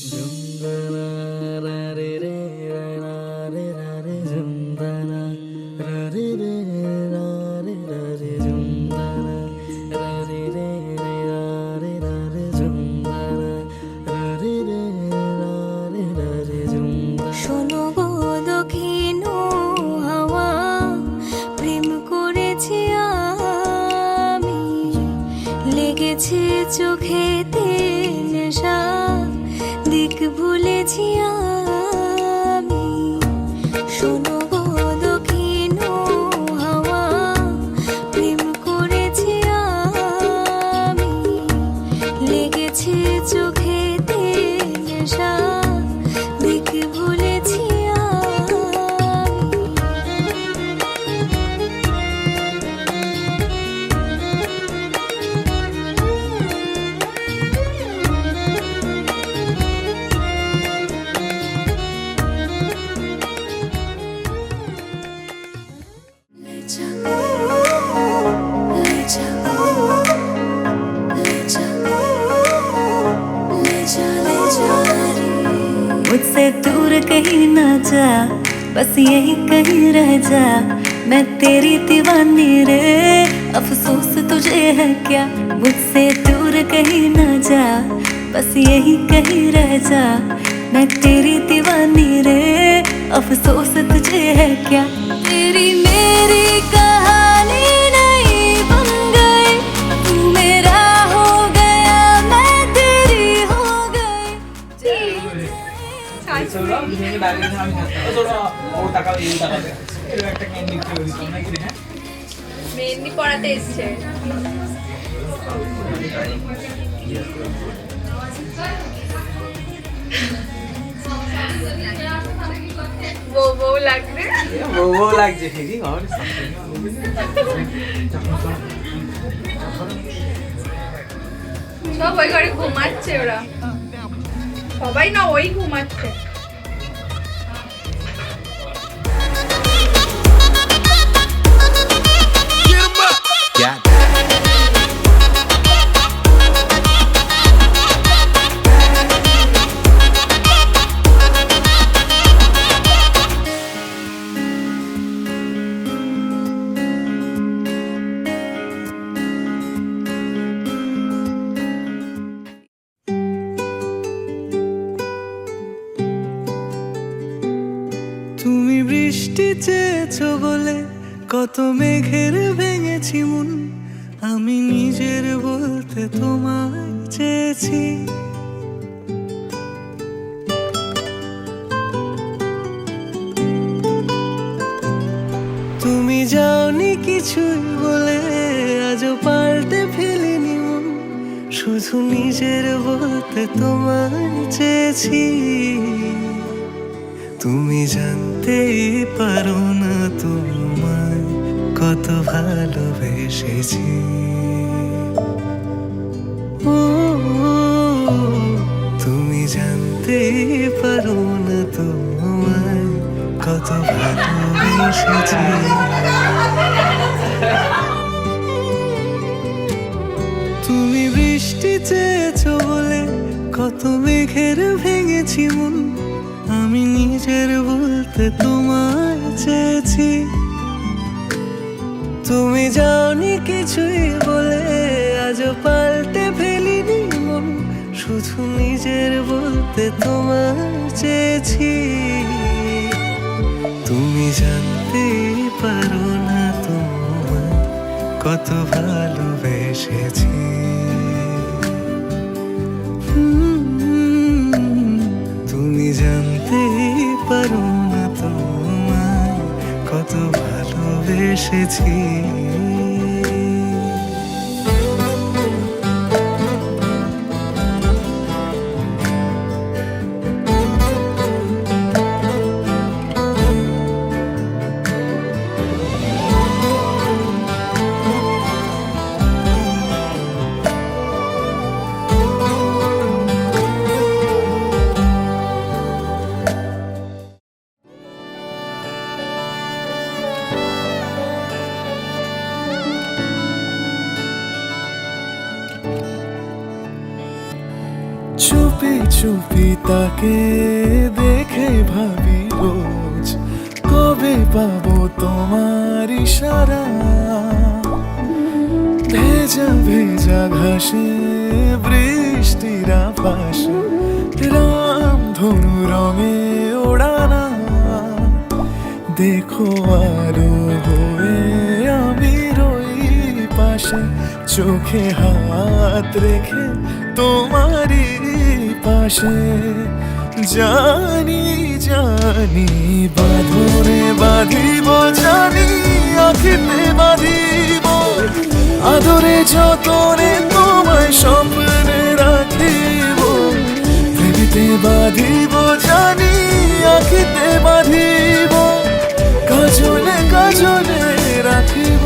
Jumdana ra re re ra ra re ra re jumdana ra re re ra re ra re jumdana ra re re ra re ra re jumdana ra re re ra re ra re jumdana শোনো গো দক্ষিণ হাওয়া প্রেম করেছি আমি লেগেছে চোখেতে নেশা দিক ভুলেছি আমি শোনো গো দক্ষিণ হাওয়া প্রেম করেছি আমি লেগেছে চোখেতে নেশা দিক ভুলেছি मुझसे दूर कहीं ना जा, बस यही कहीं रह जा। मैं तेरी दीवानी रे, अफसोस तुझे है क्या। मुझसे दूर कहीं ना जा, बस यही कहीं रह जा। मैं तेरी दीवानी रे, अफसोस तुझे है क्या। तेरी मेरी कहानी नहीं बन गई, तू मेरा हो गया मैं तेरी हो गई। মেহেন্দি পড়াতে এসছে। বউ বউ লাগবে, বউ লাগছে ঠিকই আমার সব ওই ঘরে ঘুমাচ্ছে ওরা, সবাই না ওই ঘুমাচ্ছে। তুমি বৃষ্টি চেয়েছো বলে কত মেঘের ভেঙেছি মন, আমি নিজের বলতে তোমায় চেয়েছি। তুমি যাওনি কিছুই বলে আজও পাল্টে ফেলিনি মন, শুধু নিজের বলতে তোমায় চেয়েছি। তুমি জানতেই পারো না তোমায় কত ভালোবেসেছি। ও তুমি জানতেই পারো না তোমায় কত ভালোবেসেছি। তুমি বৃষ্টি চেয়েছো বলে কত মেঘের ভেঙেছি মন, আমি নিজের বলতে তোমায় চেয়েছি। তুমি যাওনি কিছুই বলে আজও পাল্টে ফেলিনি মন, শুধু নিজের বলতে তোমায় চেয়েছি। তুমি জানতেই পারো না তোমায় কত ভালোবেসেছি। তুমি জানতেই পারো না তোমায় কত ভালোবেসেছি। চুপি তাকে দেখে ভাবি রোজ, কবে পাবো তোমার ইশারা। ভেজা ভেজা ঘাসে বৃষ্টির আভাসে রামধনু রঙে ওড়ানা। দেখো আলো হয়ে আমি রই পাশে, চোখে হাত রেখে তোমারই পাশে। জানি জানি বাঁধনে বাঁধিব, জানি আখিতে বাঁধিব, আদরে যতনে তোমায় স্বপ্নে রাখিব। প্রেমিতে বাঁধিব, জানি আখিতে বাঁধিব, কাজলে কাজলে রাখিব।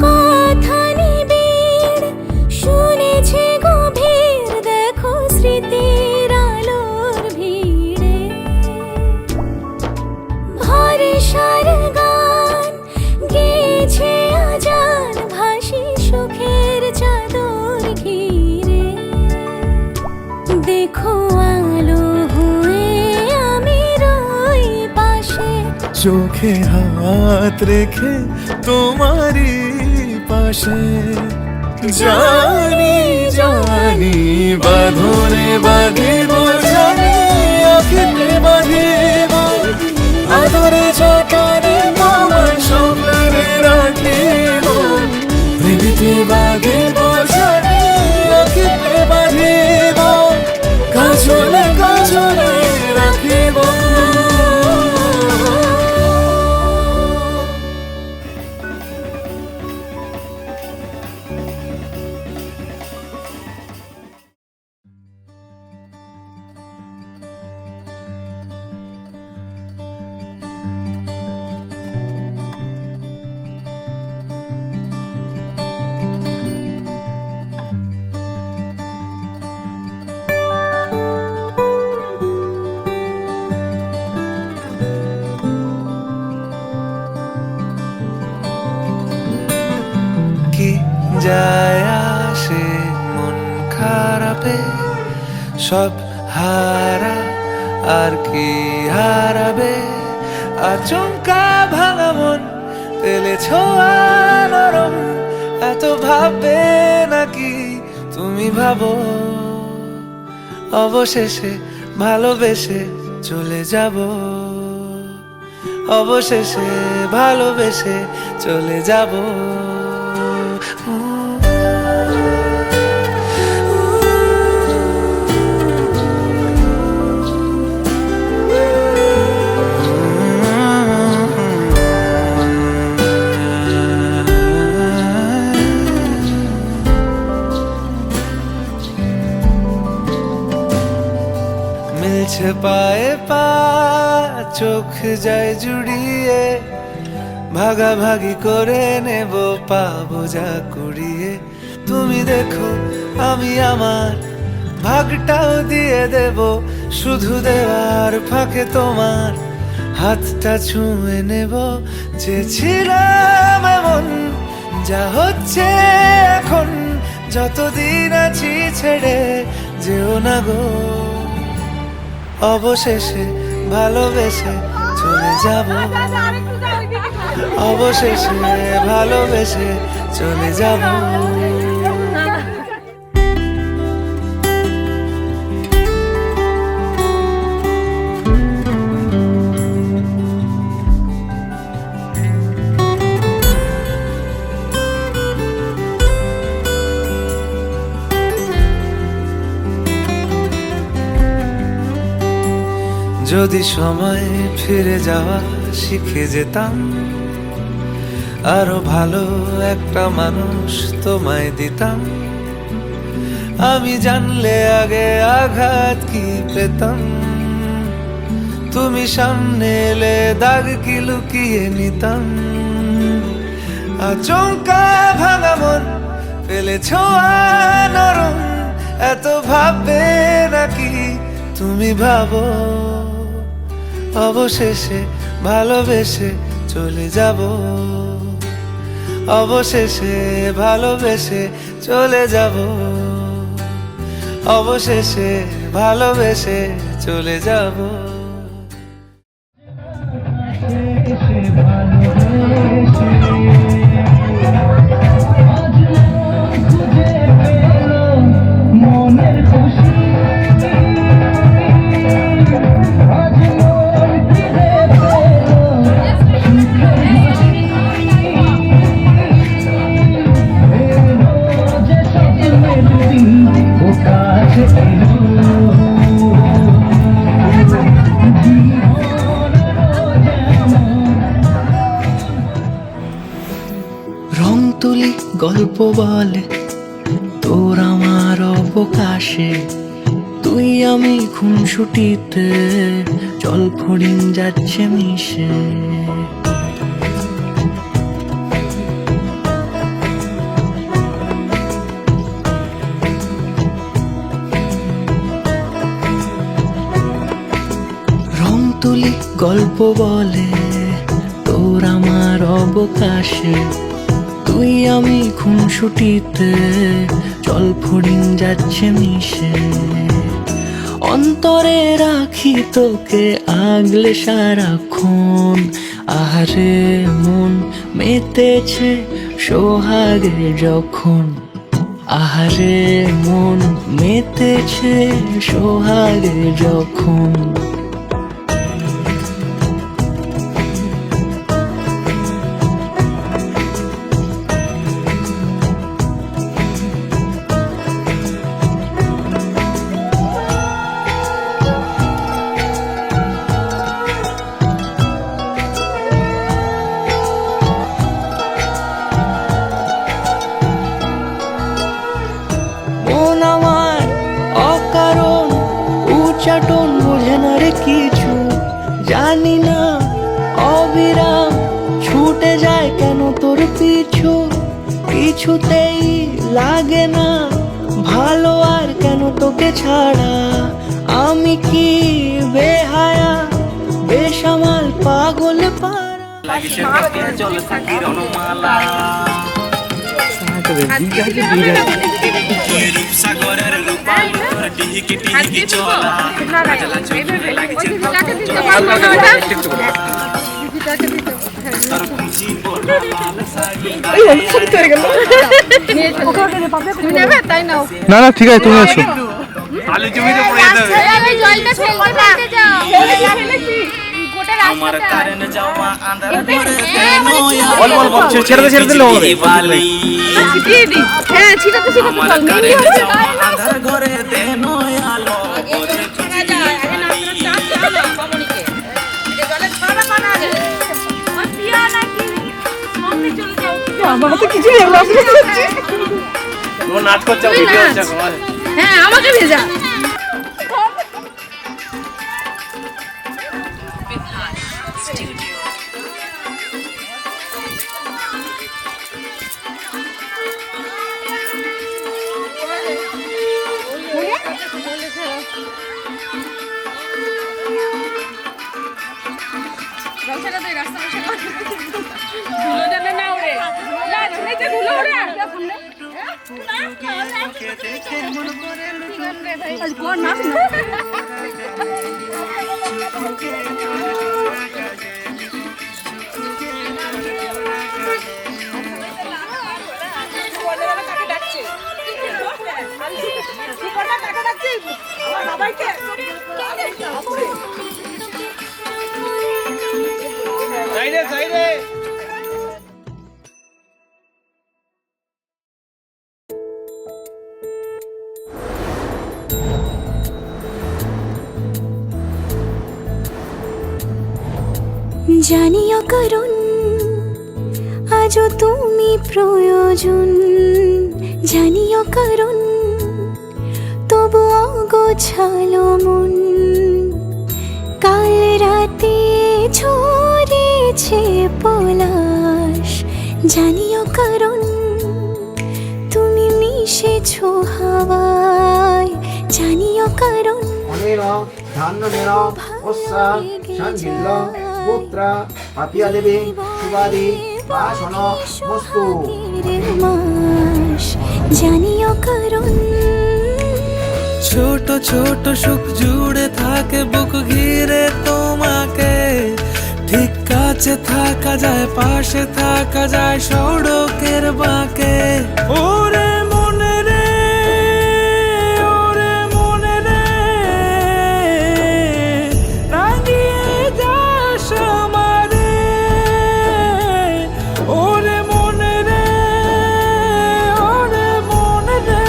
কথা নিবিড় শুনেছে গভীর, দেখো স্মৃতির আলোর ভিড়ে ভরসার গান গেয়েছে আজান, ভাসি সুখের চাদর ঘিরে। দেখো আলো হয়ে আমি রই পাশে, চোখে হাত রেখে তোমারই পাশে। জানি জানি বাঁধনে বাঁধিব, জানি আখিতে বাঁধিব, আদরে যতনে তোমায় স্বপ্নে রাখিব। প্রেমিতে বাঁধিব, জানি আখিতে বাঁধিব, কাজলে কাজলে রাখিব। কি যায় আসে মন খারাপে, সব হারা আর কি হারাবে। আচমকা ভাঙা মন, তেলে ছোঁয়া নরম, এত ভাববে নাকি তুমি ভাবো। অবশেষে ভালোবেসে চলে যাব, অবশেষে ভালোবেসে চলে যাব। মিলছে পায়ে পা, চোখ যায় জুড়িয়ে, ভাগাভাগি করে নেব পাবো যা কুড়িয়ে। তুমি দেখো আমি আমার ভাগটাও দিয়ে দেব, শুধু দেওয়ার ফাঁকে তোমার হাতটা ছুঁয়ে নেব। চেয়েছিলাম এমন, যা হচ্ছে এখন, যতদিন আছি ছেড়ে যেও না গো। অবশেষে ভালোবেসে চলে যাব, অবশেষে ভালোবেসে চলে যাব। যদি সময় ফিরে যাওয়া শিখে যেতাম, আরো ভালো একটা মানুষ তোমায় দিতাম। আমি জানলে আগে আঘাত কি পেতাম, তুমি সামনে এলে দাগ কি লুকিয়ে নিতাম। আচমকা ভাঙা মন ফেলেছ নরম, এত ভাববে নাকি তুমি ভাবো অবশেষে ভালোবেসে চলে যাব, অবশেষে ভালোবেসে চলে যাব, অবশেষে ভালোবেসে চলে যাব। রং তুলি গল্প বলে তোর আমার অবকাশে, তুই আমি খুনসুটিতে জল ফড়িং যাচ্ছে মিশে। রং তুলি গল্প বলে তোর আমার অবকাশে, তুই আমি খুনসুটিতে জল ফড়িং যাচ্ছে মিশে। অন্তরে রাখি তোকে আগলে সারাক্ষণ, আহারে মন মেতেছে সোহাগে যখন, আহারে মন মেতেছে সোহাগে যখন। মন আমার অকারণ উচ্চাটন বোঝে না রে কিছু, জানি না অবিরাম ছুটে যায় কেন তোর পিছু, কিছুতেই লাগে না ভালো আর কেন তোকে ছাড়া। আমি কি বেহায়া বেসামাল পাগল পারা। না না ঠিক আছে, তুমি আছো। আলু জমিতে পড়ে যেতে হবে। জলটা ফেলতে যাও। আমার কারেন্ট যাওয়া আন্ধার করে বল বল বল ছেড়ে দিলে হবে। ছিটিয়ে দি। হ্যাঁ ছিটাতে আমার কারেন্ট যাওয়া আন্ধার ঘরে দেন আলো করে চলে যায়। আগে না চাপ চাপ কমনিকে। এই জলে ছড়া পানা আছে। আর পিয়া নাকি সামনে চলে যাও। আমার তো কিছু নেই লাগছে। ও নাচ করছে ভিডিও হচ্ছে তোমার। হ্যাঁ আমাকে ভেজা। জানিও কারণ আজও তুমি প্রয়োজন, জানিও কারণ তবু অগোছালো মন। কাল রাতে ছড়িয়েছে পলাশ, জানিও কারণ তুমি মিশেছো হাওয়ায়, জানিও কারণ অনেন ধান্যনেন অস্যা শান্তিল্ল পুত্র পাপিয়া দেবী সুবাদি বাসন মস্তু। মাস জানিও কারণ ছোট ছোট সুখ জুড়ে থাকে বুক ঘিরে তোমাকে, ঠিক কাছে থাকা যায় পাশে থাকা যায় সড়কের বাঁকে। ওরে মনে রে, ওরে মনে রে, রাঙিয়ে যাস আমারে। ওরে মনে রে, ওরে মনে রে,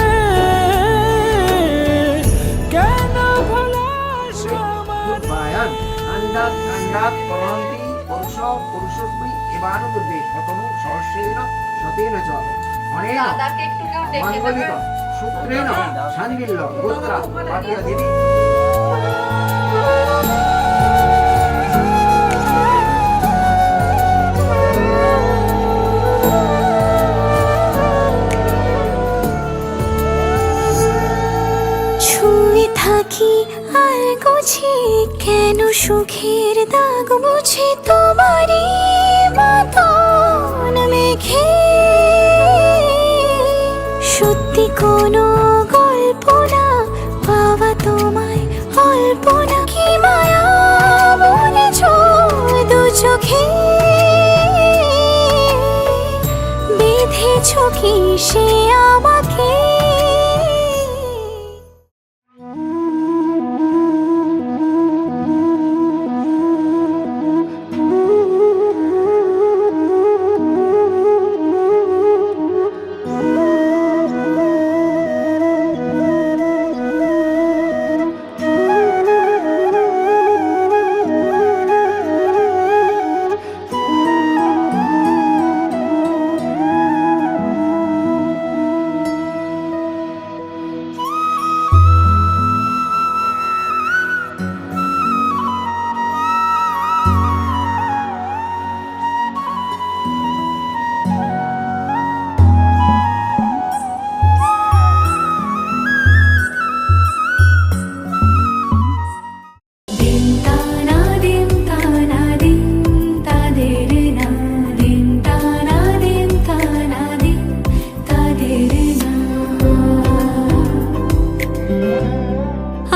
কেন ভোলাস আমারে। বায়ান আন্দাত আন্দাত করন্তি পুরুষ পুরুষস্মি ইবানুবুদ্ধি অতনু সহস্রেণ সতেন চ অনেন মঙ্গলিত শুক্রেণ শান্তিল্ল পুত্র পাপিয়া দেবী। ছুঁয়ে থাকি আর গুছি কেন সুখের দাগ মুছে তোমারই মতন মেঘে। সত্যি কোনো গল্প না পাওয়া তোমায় অল্প না, কি মায়া বলেছ দু চোখে বেঁধেছ কি সে আমাকে।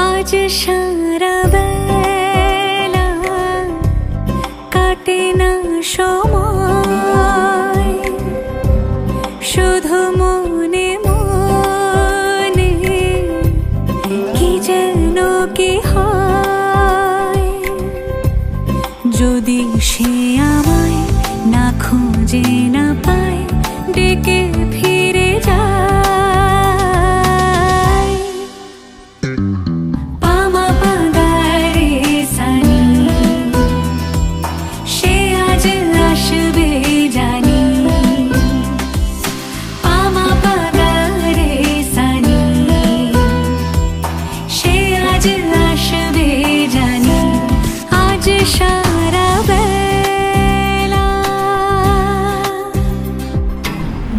আজ সারা বেলা কাটে না সময়, শুধু মনে মনে কি যেন কি হয়। যদি সে আমায় না খুঁজে না পায়, ডেকে ফিরে যায়। পামা পাগারে সানি, সে আজ আসবে জানি। পামা পাগারে সানি, সে আজ আসবে জানি। আজ সারা বেলা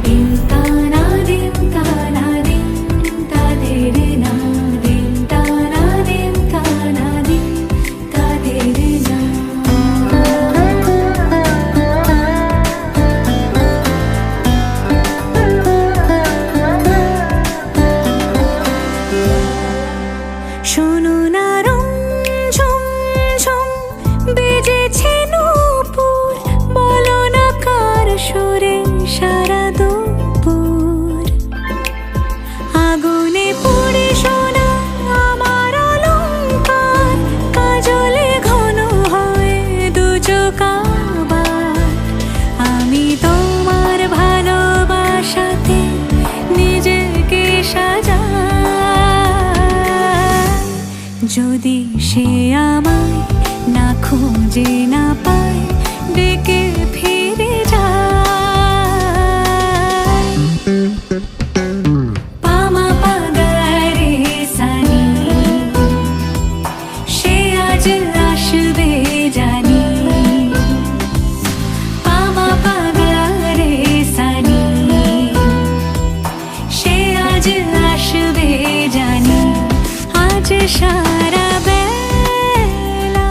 দিন তানা দিন তানা দিন তাদের না, দিন তানা দিন তানা দিন তাদের না। শোনো না রঞ্ঝম ঝম বেজেছে নূপুর, বলো না কার সুরে সারা দুপুর। আগুনে পুড়ে সোনা আমার অলংকার, কাজলে ঘন হয় দু চোখ আবার। আমি তোমার ভালোবাসাতে নিজেকে সাজাই। যদি সে আমায় না খুঁজে না পায়, ডেকে ফিরে যায়। পামা পাগারে সানি, সে আজ আসবে জানি। পামা পাগারে সানি, আজ আসবে জানি, আজ সারা বেলা।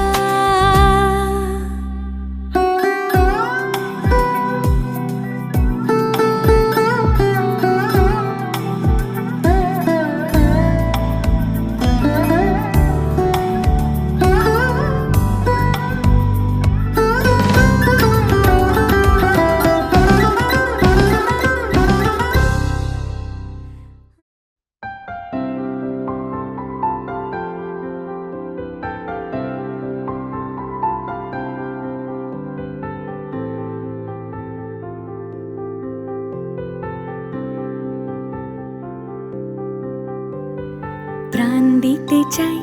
প্রাণ দিতে চাই,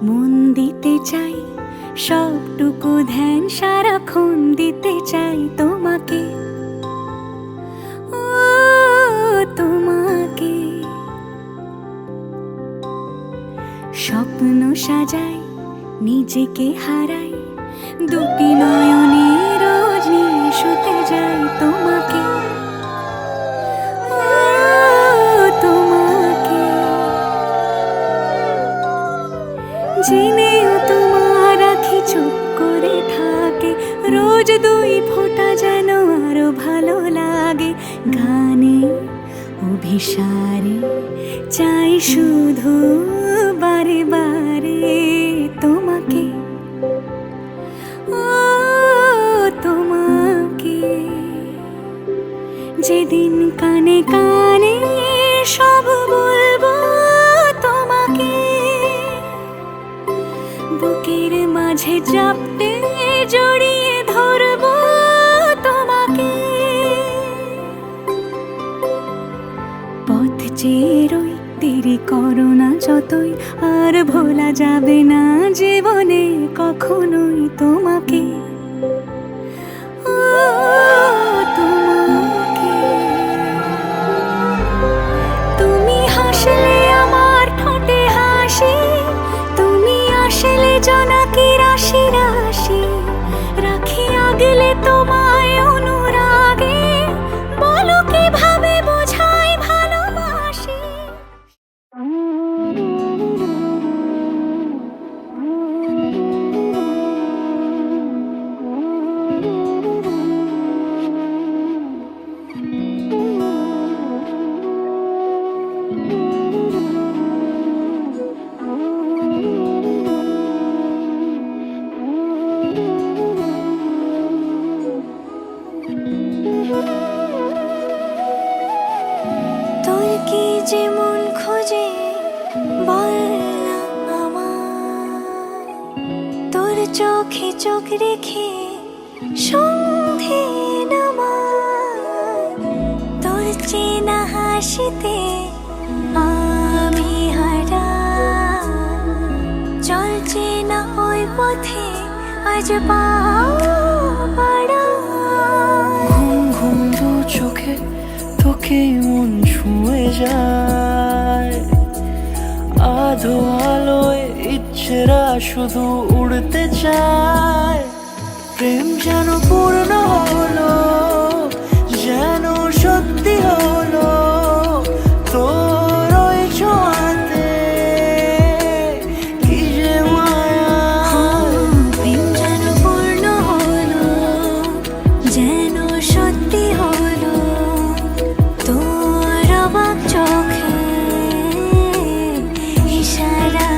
মন দিতে চাই, সবটুকু ধ্যান সারাক্ষণ দিতে চাই তোমাকে, ও তোমাকে। স্বপ্ন সাজাই, নিজেকে হারাই, দুটি নয়নে রোজ নিয়ে শুতে যাই তোমাকে, ও তোমাকে। জেনেও তোমার আখি চুপ করে থাকে, রোজ দুই ফোঁটা যেন আরো ভালো লাগে। গানে অভিসারে চাই শুধু বারে বারে তোমাকে, ও তোমাকে। যেদিন কানে কানে সব বলবো তোমাকে, বুকের মাঝে চাপতে জড়িয়ে ধরবো তোমাকে। পথ চেয়ে রই, দেরি করো না যতই, আর ভোলা যাবে না জীবনে কখনোই তোমাকে, ও তোমাকে। তুমি হাসলে আমার ঠোঁটে হাসি, তুমি আসলে জোনাকি রাশি রাশি, রাখি আগলে তোমায় অনুরাগে, বলো কিভাবে বোঝাই ভালোবাসি। তোর কি যে মন খোঁজে বল না আমায়, তোর চোখে চোখ রেখে সন্ধে নামায়, তোর চেনা হাসিতে আমি হারাই, চল চেনা ওই পথে আজ পা বাড়াই। ঘুম ঘুম দু চোখে তোকে মন ছুঁয়ে যায়, আধো আলোয় ইচ্ছেরা শুধু উড়তে চায়। প্রেম যেন পূর্ণ হলো, যেন সত্যি হলো, তোর ওই ছোঁয়াতে কি যে মায়া। প্রেম যেন পূর্ণ হলো, যেন সত্যি হলো, তোর অবাক চোখে ইশারা।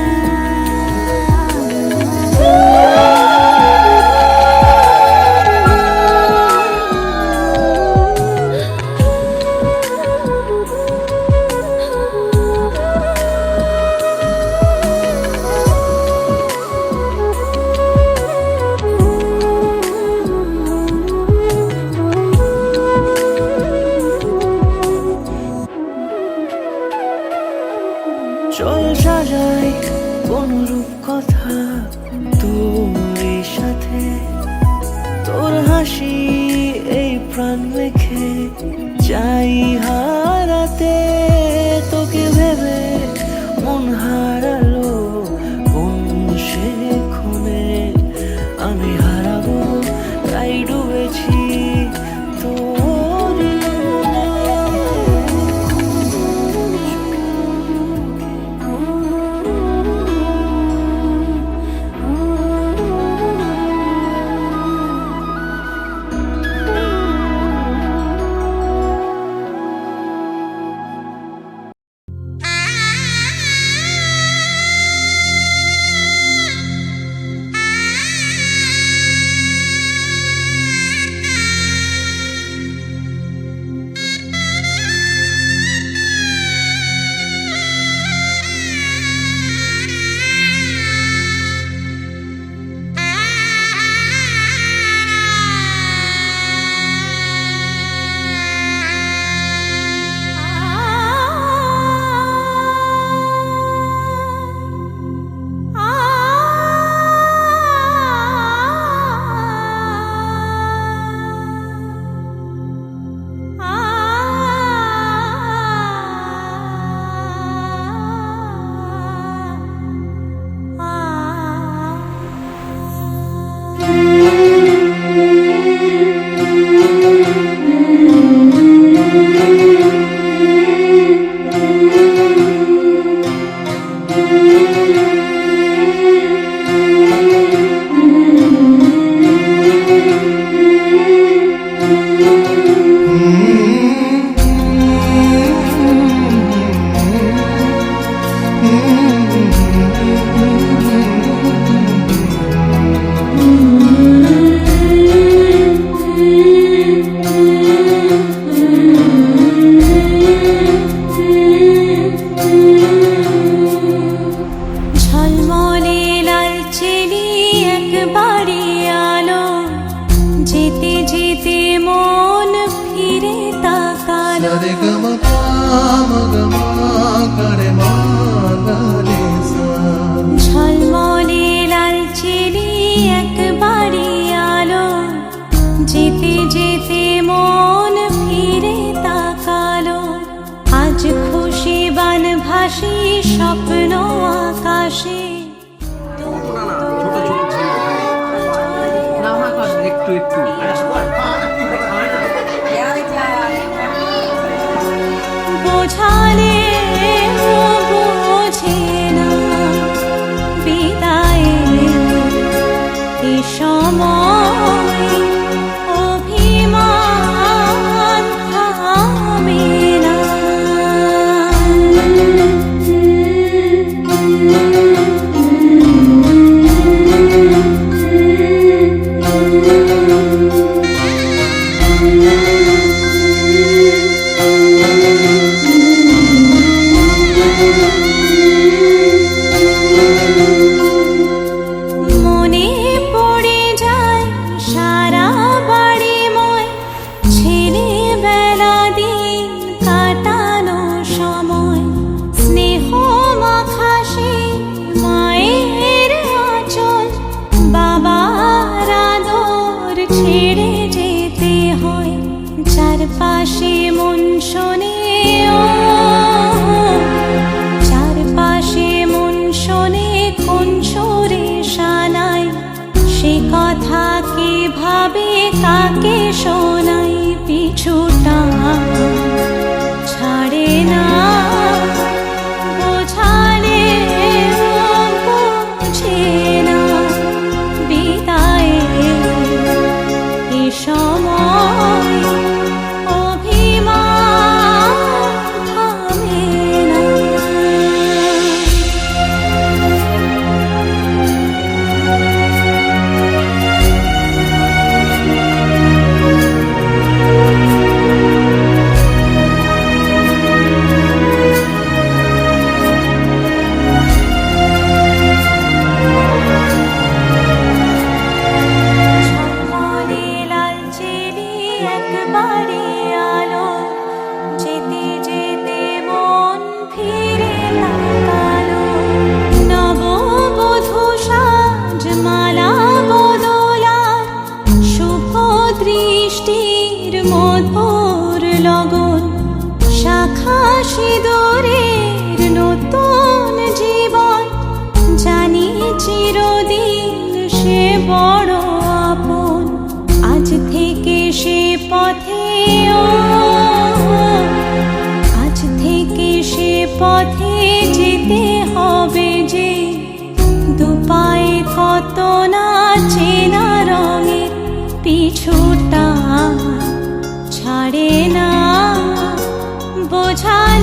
চল সাজাই কোনরূপ কথা তোর সাথে, তোর হাসি এই প্রাণ মেখে চাই হারাতে। তোকে ভেবে মন হারালো কোন সে ক্ষণে, আমি হারাবো তাই ডুবেছি তোর মনে। ভাসি স্বপ্ন আকাশে একটু একটু বোঝালে বোঝে না বিদায়ের এ সময় অভিমান থামে না। মনে পড়ে যায় সারা বাড়িময় ছেলেবেলা দিন কাটানো সময় স্নেহ মাখাসে মায়ের আঁচল বাবার আদর ছেড়ে যেতে হয় চারপাশে মন শোনে চারপাশে মন শোনে কোন সুরে শানাই সে কথা কে ভাবে কাকে শোনাই পিছুটা ছাড়ে না বোঝালে বোঝে না বিদায়ের এ সময় অভিমান থামে না। ঝলমলে লাল চেলি একবারে আলো যেতে যেতে মন ফিরে তাকালো নববধূ সাজ মালা বদলার শুভ দৃষ্টির মধুর লগন শাখা সিঁদুরের নতুন জীবন জানি চিরদিন সে বড় আপন আজ থেকে সে পথে আজ থেকে সে পথে যেতে হবে যে দুপায়ে কত না চেনা রঙের পিছুটা ছাড়ে না বোঝায়